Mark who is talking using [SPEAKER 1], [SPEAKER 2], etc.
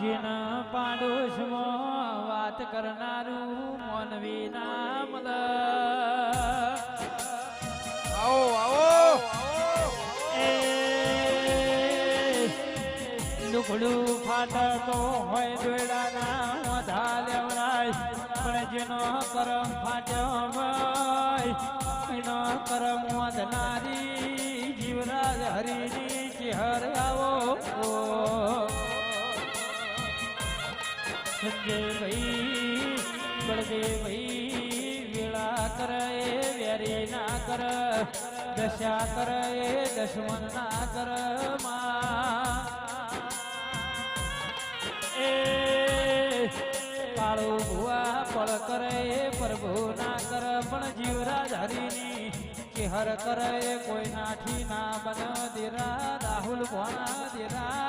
[SPEAKER 1] જેના પાડોશમાં વાત કરનારું મોનવી નામ
[SPEAKER 2] આવો આવો
[SPEAKER 1] દુખડું ફાટતો હોય દોડાના વધા લેવડાય પણ જેનો કરમ ફાટ્યો હોય એનો કરમ વધનારી જીવરાજ હરિની ચેહર આવો સંજય ભાઈ બળદે ભાઈ વેળા કરે વેરી ના કર દશા કરે દશમન ના કર કાળો ભુવા પળ કરે પ્રભુ ના કર પણ જીવરાજ હરિની ચેહર કરે કોઈ નાઠી ના બન દેરા રાહુલ ભોણા દેરા